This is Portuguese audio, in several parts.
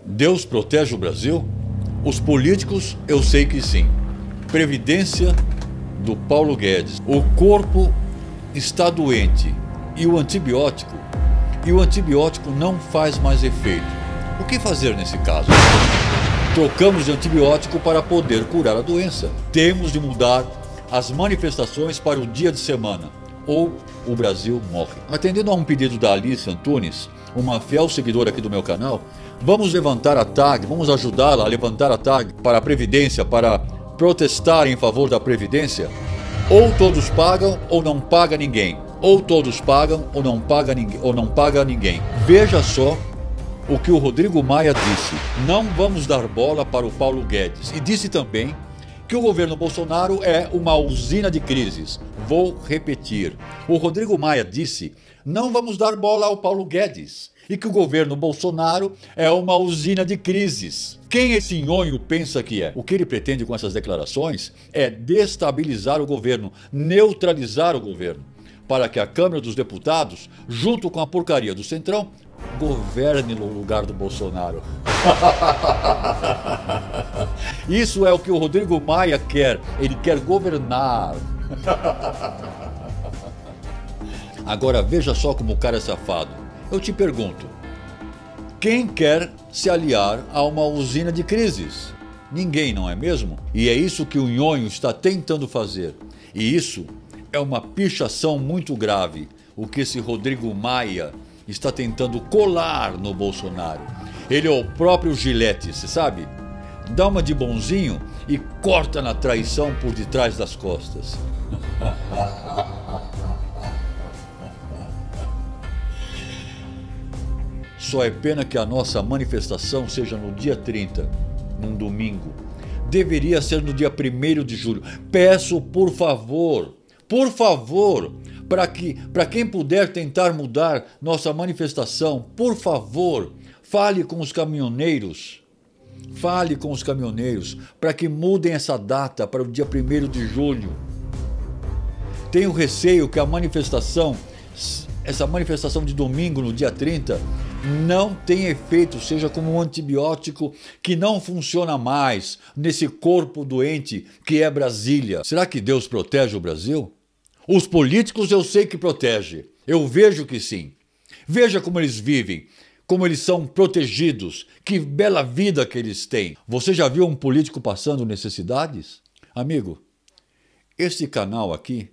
Deus protege o Brasil? Os políticos, eu sei que sim. Previdência do Paulo Guedes. O corpo está doente e o antibiótico não faz mais efeito. O que fazer nesse caso? Trocamos de antibiótico para poder curar a doença. Temos de mudar as manifestações para o dia de semana, ou o Brasil morre. Atendendo a um pedido da Alice Antunes, uma fiel seguidora aqui do meu canal, vamos levantar a tag, vamos ajudá-la a levantar a tag para a Previdência, para protestar em favor da Previdência. Ou todos pagam ou não paga ninguém. Ou todos pagam ou não paga ninguém. Veja só o que o Rodrigo Maia disse. Não vamos dar bola para o Paulo Guedes. E disse também que o governo Bolsonaro é uma usina de crises. Vou repetir. O Rodrigo Maia disse: não vamos dar bola ao Paulo Guedes. E que o governo Bolsonaro é uma usina de crises. Quem esse nhonho pensa que é? O que ele pretende com essas declarações é destabilizar o governo, neutralizar o governo, para que a Câmara dos Deputados, junto com a porcaria do Centrão, governe no lugar do Bolsonaro. Isso é o que o Rodrigo Maia quer. Ele quer governar. Agora veja só como o cara é safado. Eu te pergunto, quem quer se aliar a uma usina de crises? Ninguém, não é mesmo? E é isso que o nhonho está tentando fazer. E isso é uma pichação muito grave, o que esse Rodrigo Maia está tentando colar no Bolsonaro. Ele é o próprio Gillette, você sabe? Dá uma de bonzinho e corta na traição por detrás das costas. Só é pena que a nossa manifestação seja no dia 30, num domingo. Deveria ser no dia 1º de julho. Peço, por favor, para quem puder tentar mudar nossa manifestação, por favor, fale com os caminhoneiros. Fale com os caminhoneiros para que mudem essa data para o dia 1º de julho. Tenho receio que essa manifestação de domingo, no dia 30, não tenha efeito, seja como um antibiótico que não funciona mais nesse corpo doente que é Brasília. Será que Deus protege o Brasil? Os políticos eu sei que protege, eu vejo que sim. Veja como eles vivem, como eles são protegidos, que bela vida que eles têm. Você já viu um político passando necessidades? Amigo, este canal aqui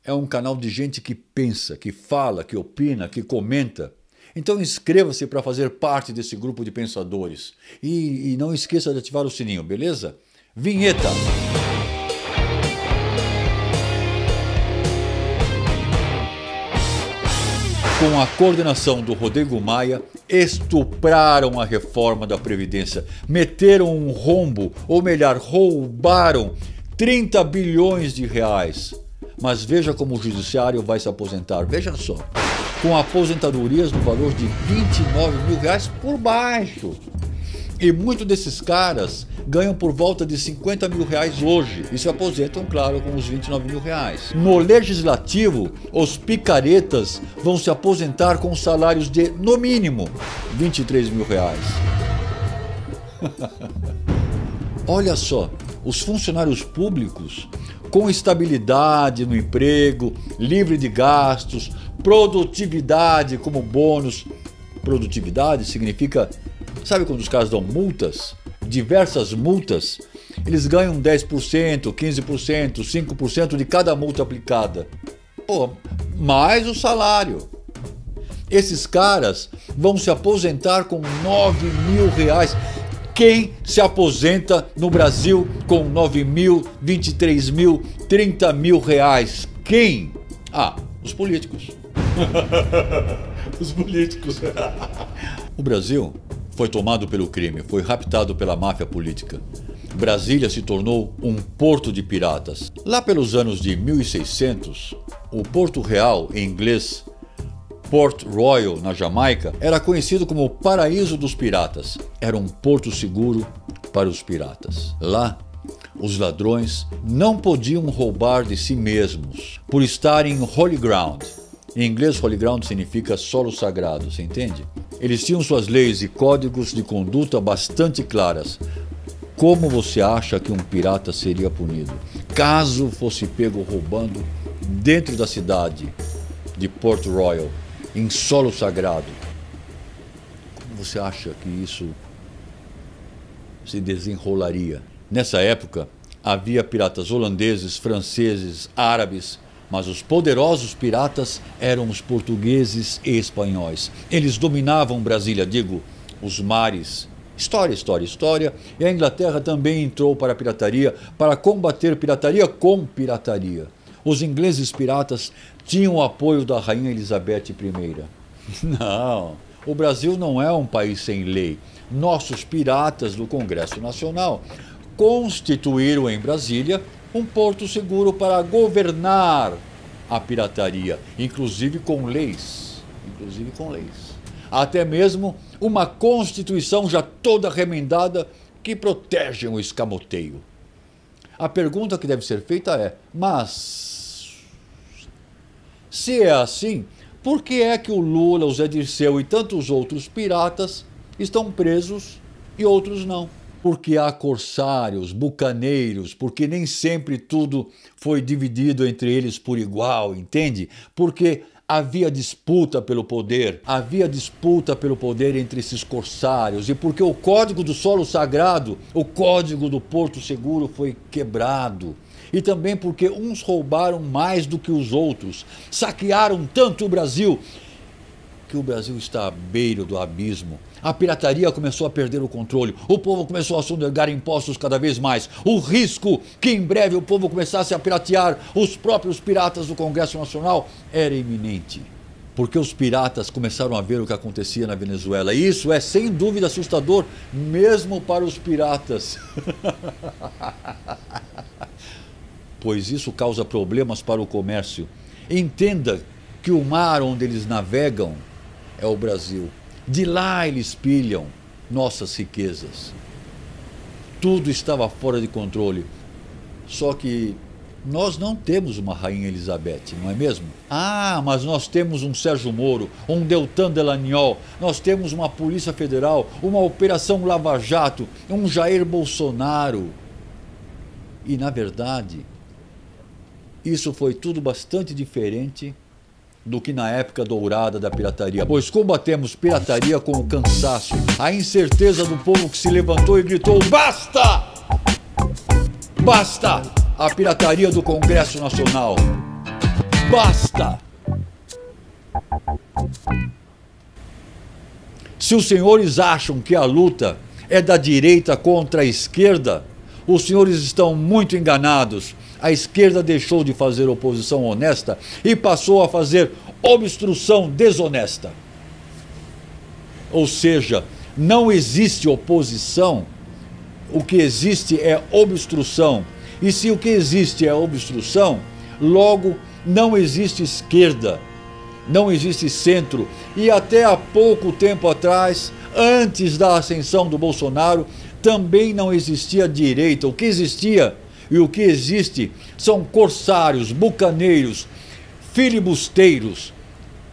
é um canal de gente que pensa, que fala, que opina, que comenta. Então inscreva-se para fazer parte desse grupo de pensadores. E não esqueça de ativar o sininho, beleza? Vinheta! Com a coordenação do Rodrigo Maia, estupraram a reforma da Previdência, meteram um rombo, ou melhor, roubaram 30 bilhões de reais. Mas veja como o judiciário vai se aposentar, veja só, com aposentadorias no valor de 29 mil reais por baixo. E muitos desses caras ganham por volta de 50 mil reais hoje e se aposentam, claro, com os 29 mil reais. No legislativo, os picaretas vão se aposentar com salários de, no mínimo, 23 mil reais. Olha só, os funcionários públicos com estabilidade no emprego, livre de gastos, produtividade como bônus. Produtividade significa, sabe quando os caras dão multas? Diversas multas, eles ganham 10%, 15%, 5% de cada multa aplicada. Pô, mais o salário. Esses caras vão se aposentar com 9 mil reais. Quem se aposenta no Brasil com 9 mil, 23 mil, 30 mil reais? Quem? Ah, os políticos. Os políticos. O Brasil foi tomado pelo crime, foi raptado pela máfia política. Brasília se tornou um porto de piratas. Lá pelos anos de 1600, o Porto Real, em inglês Port Royal, na Jamaica, era conhecido como o paraíso dos piratas. Era um porto seguro para os piratas. Lá, os ladrões não podiam roubar de si mesmos por estarem em holy ground. Em inglês, Holy Ground significa solo sagrado, você entende? Eles tinham suas leis e códigos de conduta bastante claras. Como você acha que um pirata seria punido? Caso fosse pego roubando dentro da cidade de Port Royal, em solo sagrado. Como você acha que isso se desenrolaria? Nessa época, havia piratas holandeses, franceses, árabes, mas os poderosos piratas eram os portugueses e espanhóis. Eles dominavam Brasília, os mares. História, história, história. E a Inglaterra também entrou para a pirataria, para combater pirataria com pirataria. Os ingleses piratas tinham o apoio da Rainha Elizabeth I. Não, o Brasil não é um país sem lei. Nossos piratas do Congresso Nacional constituíram em Brasília um porto seguro para governar a pirataria, inclusive com leis. Até mesmo uma Constituição já toda remendada que protege o escamoteio. A pergunta que deve ser feita é, mas se é assim, por que é que o Lula, o Zé Dirceu e tantos outros piratas estão presos e outros não? Porque há corsários, bucaneiros, porque nem sempre tudo foi dividido entre eles por igual, entende? Porque havia disputa pelo poder entre esses corsários, e porque o código do solo sagrado, o código do porto seguro foi quebrado. E também porque uns roubaram mais do que os outros, saquearam tanto o Brasil, que o Brasil está à beira do abismo. A pirataria começou a perder o controle, o povo começou a sonegar impostos cada vez mais. O risco que em breve o povo começasse a piratear os próprios piratas do Congresso Nacional era iminente. Porque os piratas começaram a ver o que acontecia na Venezuela. E isso é sem dúvida assustador, mesmo para os piratas. Pois isso causa problemas para o comércio. Entenda que o mar onde eles navegam é o Brasil. De lá eles pilham nossas riquezas. Tudo estava fora de controle. Só que nós não temos uma Rainha Elizabeth, não é mesmo? Ah, mas nós temos um Sérgio Moro, um Deltan Delagnol, nós temos uma Polícia Federal, uma Operação Lava Jato, um Jair Bolsonaro. E, na verdade, isso foi tudo bastante diferente do que na época dourada da pirataria, pois combatemos pirataria com o cansaço, a incerteza do povo que se levantou e gritou: basta! Basta! A pirataria do Congresso Nacional. Basta! Se os senhores acham que a luta é da direita contra a esquerda, os senhores estão muito enganados. A esquerda deixou de fazer oposição honesta e passou a fazer obstrução desonesta. Ou seja, não existe oposição, o que existe é obstrução. E se o que existe é obstrução, logo não existe esquerda, não existe centro. E até há pouco tempo atrás, antes da ascensão do Bolsonaro, também não existia direita. O que existia e o que existe são corsários, bucaneiros, filibusteiros.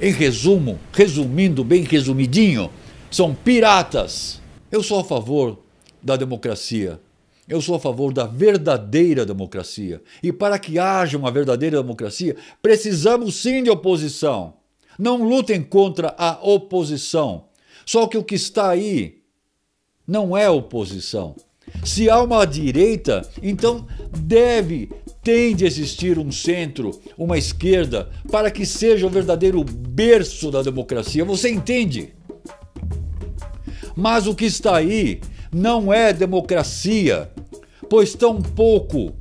Em resumo, resumindo bem resumidinho, são piratas. Eu sou a favor da democracia. Eu sou a favor da verdadeira democracia. E para que haja uma verdadeira democracia, precisamos sim de oposição. Não lutem contra a oposição. Só que o que está aí não é oposição. Se há uma direita, então tem de existir um centro, uma esquerda, para que seja o verdadeiro berço da democracia. Você entende? Mas o que está aí não é democracia, pois tão pouco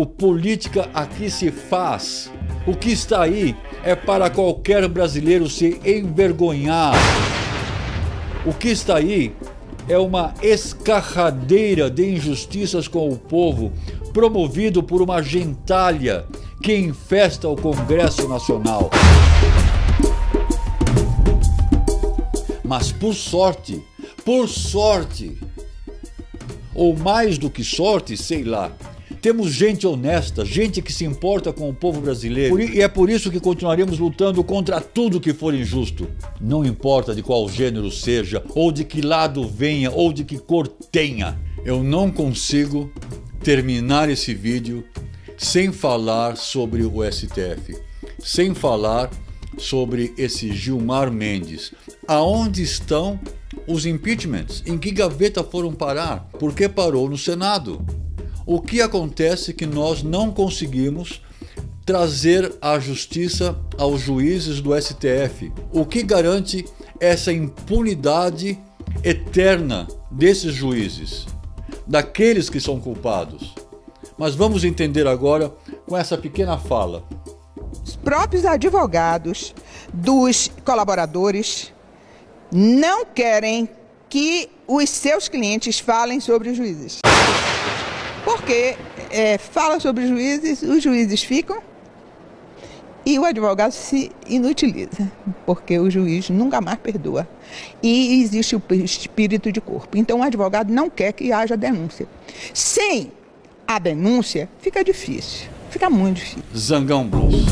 política aqui se faz. O que está aí é para qualquer brasileiro se envergonhar. O que está aí é uma escarradeira de injustiças com o povo, promovido por uma gentalha que infesta o Congresso Nacional. Mas por sorte, ou mais do que sorte, sei lá, Temos gente honesta, gente que se importa com o povo brasileiro. E é por isso que continuaremos lutando contra tudo que for injusto. Não importa de qual gênero seja, ou de que lado venha, ou de que cor tenha. Eu não consigo terminar esse vídeo sem falar sobre o STF, sem falar sobre esse Gilmar Mendes. Aonde estão os impeachments? Em que gaveta foram parar? Por que parou no Senado? O que acontece que nós não conseguimos trazer a justiça aos juízes do STF? O que garante essa impunidade eterna desses juízes, daqueles que são culpados? Mas vamos entender agora com essa pequena fala. Os próprios advogados dos colaboradores não querem que os seus clientes falem sobre os juízes. Porque fala sobre os juízes ficam e o advogado se inutiliza, porque o juiz nunca mais perdoa. E existe o espírito de corpo. Então o advogado não quer que haja denúncia. Sem a denúncia, fica difícil, fica muito difícil. Zangão Blues.